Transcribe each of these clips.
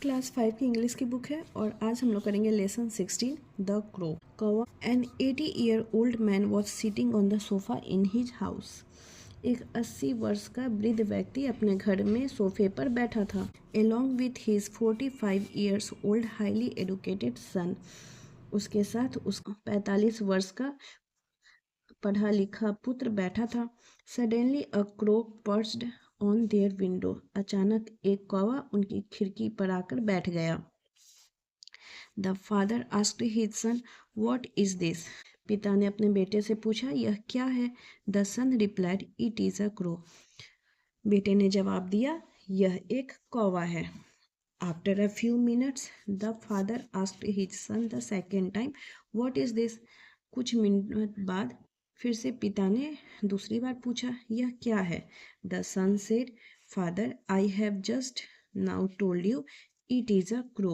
Class 5 की English की book है और आज हम लोग करेंगे लेसन 16 द क्रो कौवा। An 80-year-old man was sitting on the sofa in his house. एक 80 वर्ष का वृद्ध व्यक्ति अपने घर में सोफे पर बैठा था। Along with his 45-year-old highly educated son, उसके साथ उसका 45 वर्ष का पढ़ा लिखा पुत्र बैठा था। Suddenly a crow perched on their window. अचानक एक कौवा उनकी खिड़की पर आकर बैठ गया। The father asked his son, what is this? पिता ने अपने बेटे से पूछा, यह क्या है? The son replied, it is a crow. बेटे ने जवाब दिया, यह एक कौवा है। After a few minutes the father asked his son the second time, what is this? कुछ मिनट बाद फिर से पिता ने दूसरी बार पूछा, यह क्या है? The son said, father I have just now told you it is a crow.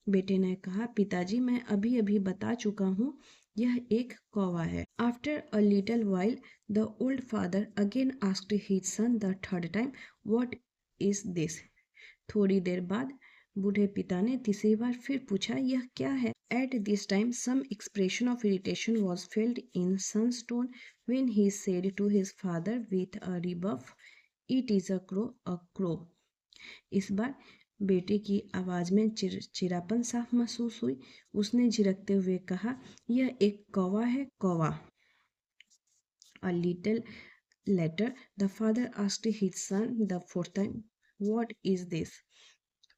बेटे ने कहा, पिताजी मैं अभी अभी बता चुका हूँ, यह एक कौवा है। After a little while the old father again asked his son the third time, what is this? थोड़ी देर बाद बूढ़े पिता ने तीसरी बार फिर पूछा, यह क्या है? At this time, some expression of irritation was felt in son's tone when he said to his father with a rebuff, "It is a crow, a crow." इस बार बेटे की आवाज में चिड़चिड़ापन साफ महसूस हुई। उसने झिड़कते हुए कहा, यह एक कौवा है, कौवा। A little later, the father asked his son the fourth time, "What is this?"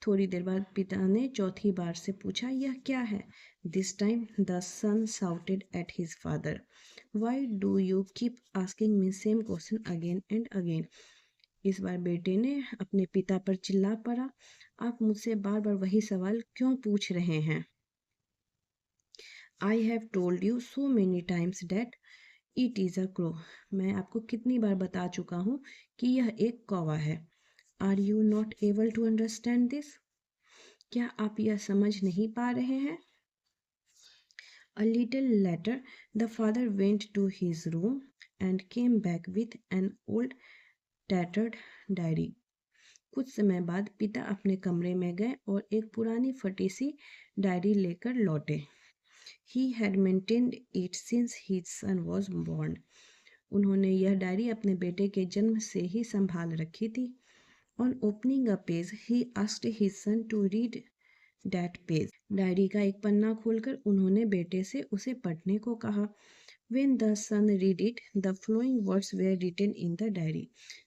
थोड़ी देर बाद पिता ने चौथी बार से पूछा, यह क्या है? This time the son shouted at his father, why do you keep asking me same question again and again? इस बार बेटे ने अपने पिता पर चिल्ला पड़ा, आप मुझसे बार बार वही सवाल क्यों पूछ रहे हैं? I have told you so many times that it is a crow. मैं आपको कितनी बार बता चुका हूँ कि यह एक कौवा है। Are you not able to understand this? क्या आप यह समझ नहीं पा रहे हैं? A little later, the father went to his room and came back with an old tattered diary. कुछ समय बाद पिता अपने कमरे में गए और एक पुरानी फटी सी डायरी लेकर लौटे। He had maintained it since his son was born. उन्होंने यह डायरी अपने बेटे के जन्म से ही संभाल रखी थी। On opening a page, he asked his son to read that page. Diary का एक पन्ना खोलकर उन्होंने बेटे से उसे पढ़ने को कहा। When the son read it, the following words were written in the diary.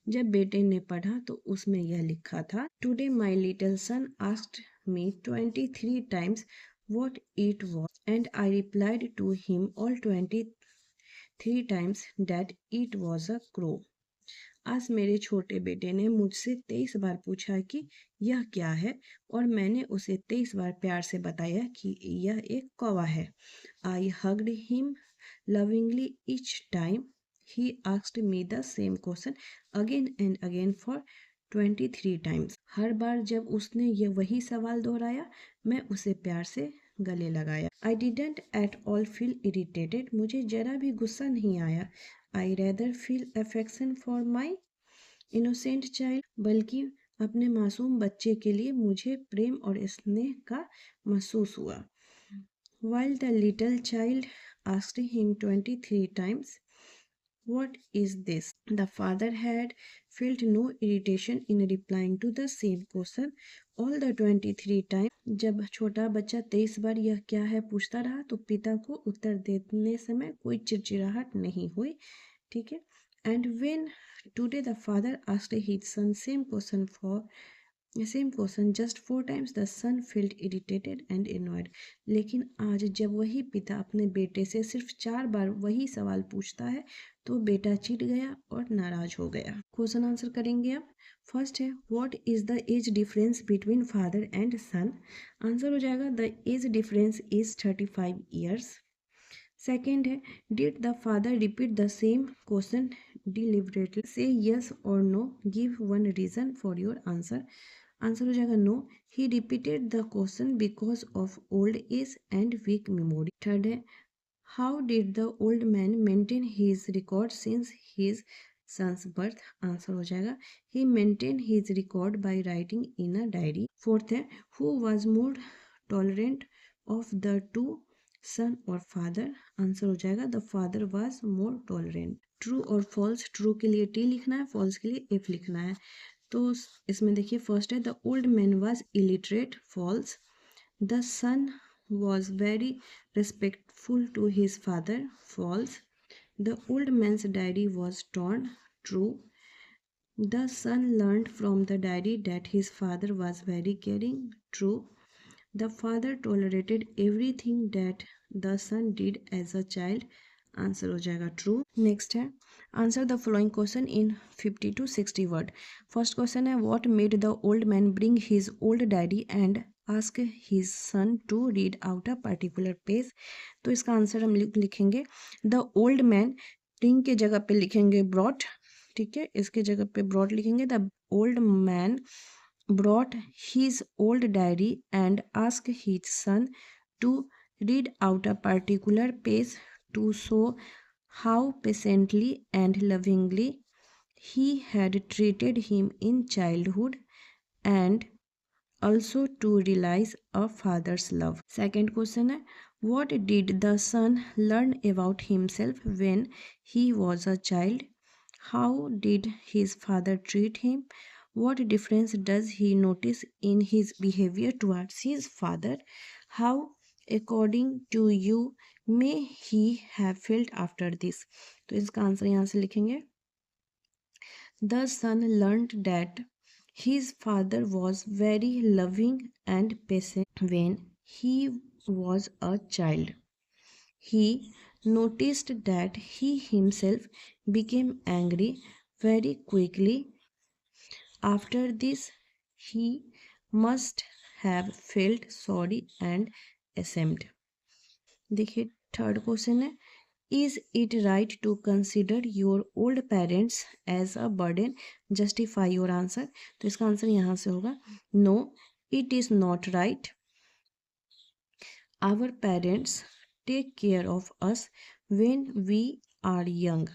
जब बेटे ने पढ़ा तो उसमें यह लिखा था, Today my little son asked me 23 times what it was, and I replied to him all 23 times that it was a crow. आज मेरे छोटे बेटे ने मुझसे 23 बार पूछा कि यह क्या है और मैंने उसे 23 बार प्यार से बताया कि यह एक कौवा है। I hugged him lovingly each time he asked me the same question again and again for 23 times. हर बार जब उसने यह वही सवाल दोहराया, मैं उसे प्यार से गले लगाया। I didn't at all feel irritated. मुझे जरा भी गुस्सा नहीं आया। आई rather feel affection for my innocent child. बल्कि अपने मासूम बच्चे के लिए मुझे प्रेम और स्नेह का महसूस हुआ। While the little child asked him 23 times, what is this? The father had felt no irritation in replying to the same question all the 23 times. जब छोटा बच्चा 23 बार यह क्या है पूछता रहा तो पिता को उत्तर देने समय कोई चिड़चिड़ाहट नहीं हुई। ठीक है। And when today the father asked his son same question just 4 times, the son felt irritated and annoyed. लेकिन आज जब वही पिता अपने बेटे से सिर्फ 4 बार वही सवाल पूछता है तो बेटा चिढ़ गया और नाराज हो गया। क्वेश्चन आंसर करेंगे अब। फर्स्ट है, what is the age difference between father and son? Answer हो जाएगा, the age difference is 35 years. Second है, did the father repeat the same question deliberately? Say yes और no, give one reason for your answer. Answer हो जाएगा no, he repeated the question because of old age and weak memory. Third है, how did the old man maintain his record since his son's birth, answer हो जाएगा he maintained his record by writing in a diary. Fourth है who was more tolerant of the two, son or father, answer हो जाएगा the father was more tolerant. True और false, true के लिए T लिखना है, फॉल्स के लिए एफ लिखना है. तो इसमें देखिए फर्स्ट है the old man was illiterate, false. द सन was very respectful to his father, false. The old man's diary was torn, true. The son learned from the diary that his father was very caring, true. The father tolerated everything that the son did as a child, answer हो जाएगा true. Next है answer the following question in 50 to 60 word. First question है what made the old man bring his old diary and ask his son to read out a particular page. तो इसका answer हम लिखेंगे the old man, bring के जगह पे लिखेंगे brought, ठीक है, इसके जगह पे ब्रॉट लिखेंगे. The old man brought his old diary and asked his son to read out a particular page to show how patiently and lovingly he had treated him in childhood and also to realize a father's love. Second question है what did the son learn about himself when he was a child? How did his father treat him? What difference does he notice in his behavior towards his father? How, according to you, may he have felt after this? तो इसका answer यहाँ से लिखेंगे The son learned that his father was very loving and patient when he was a child. He noticed that he himself became angry very quickly. After this, he must have felt sorry and ashamed. देखिए third question है is it right to consider your old parents as a burden, justify your answer. तो इसका answer यहाँ से होगा no it is not right. Our parents take care of us when we are young,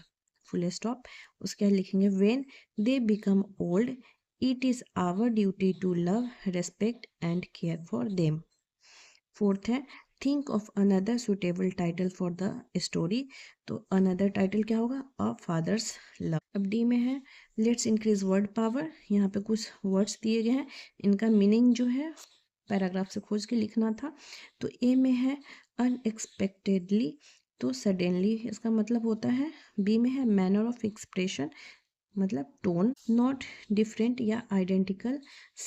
full stop. उसके बाद लिखेंगे when they become old it is our duty to love, respect and care for them. Fourth है think of another suitable title for the story. तो another title क्या होगा a father's love. अब D में है let's increase word power. यहाँ पे कुछ words दिए गए हैं, इनका मीनिंग जो है पैराग्राफ से खोज के लिखना था. तो ए में है unexpectedly, तो सडनली इसका मतलब होता है. बी में है मैनर ऑफ एक्सप्रेशन, मतलब टोन. नॉट डिफरेंट या आइडेंटिकल,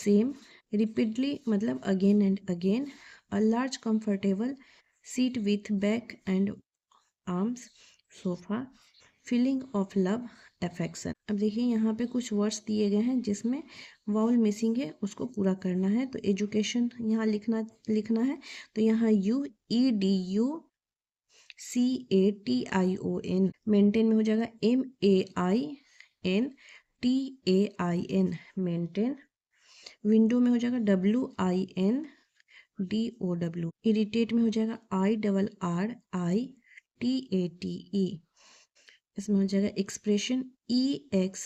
सेम. रिपीटली मतलब again and again. A large comfortable seat with back and arms, sofa. Feeling of love, affection. अब देखिए यहाँ पे कुछ वर्ड्स दिए गए हैं जिसमें वाउल मिसिंग है, उसको पूरा करना है. तो एजुकेशन यहाँ लिखना है. तो यहाँ UEDUCATION. मेंटेन में हो जाएगा MAINTAIN, मेंटेन. विंडो में हो जाएगा WINDOW. इरिटेट में हो जाएगा IRRITATE. इसमें हो जाएगा एक्सप्रेशन EXPRESSION.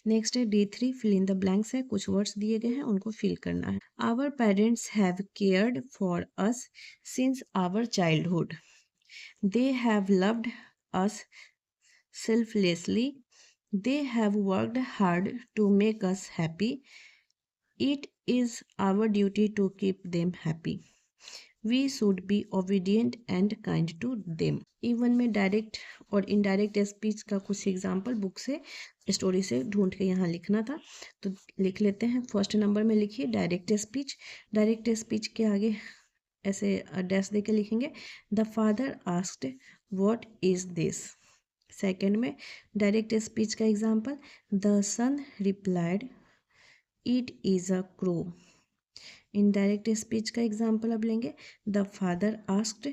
नेक्स्ट है D3 fill in the blanks है, कुछ वर्ड्स दिए गए हैं उनको फिल करना है. Our parents have cared for us since our childhood. They have loved us selflessly. They have worked hard to make us happy. It is our duty to keep them happy. We should be obedient and kind to them. Even में direct और indirect speech का कुछ example book से story से ढूंढ के यहाँ लिखना था, तो लिख लेते हैं. फर्स्ट नंबर में लिखिए डायरेक्ट स्पीच. डायरेक्ट स्पीच के आगे ऐसे डैश दे के लिखेंगे the father asked what is this. Second में डायरेक्ट स्पीच का example the son replied it is a crow. Indirect speech का एग्जाम्पल अब लेंगे the father asked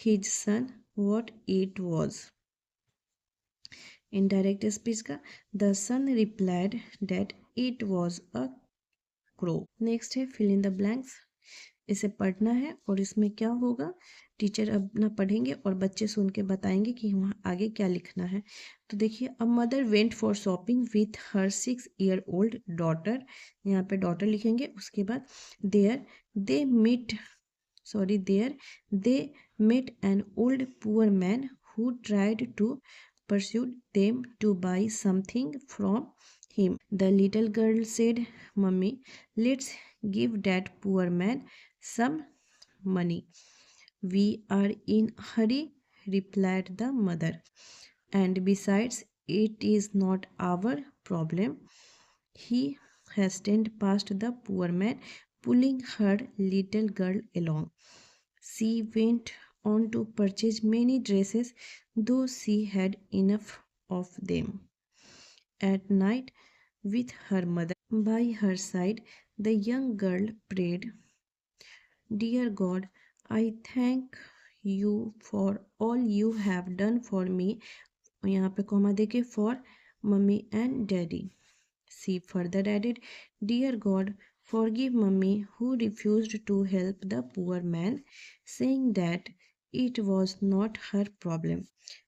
his son what it was. Indirect speech का the son replied that it was a crow. Next है fill in the blanks. इसे पढ़ना है और इसमें क्या होगा, टीचर अपना पढ़ेंगे और बच्चे सुन के बताएंगे कि वहाँ आगे क्या लिखना है। तो देखिए, a mother went for shopping with her 6-year-old daughter, यहाँ पे डॉटर लिखेंगे। उसके बाद there they meet there they met an old poor man who tried to persuade them to buy something from him. The little girl said, Mummy, let's give that poor man some money. We are in a hurry, replied the mother. And besides, it is not our problem. He hastened past the poor man, pulling her little girl along. She went on to purchase many dresses, though she had enough of them. At night, with her mother by her side, the young girl prayed, Dear God, I thank you for all you have done for me. यहाँ पे comma देके for mummy and daddy. She further added, Dear God, forgive mummy who refused to help the poor man, saying that it was not her problem.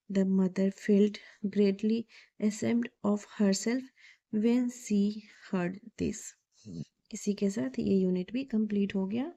The mother felt greatly ashamed of herself when she heard this. इसी के साथ ये unit भी complete हो गया।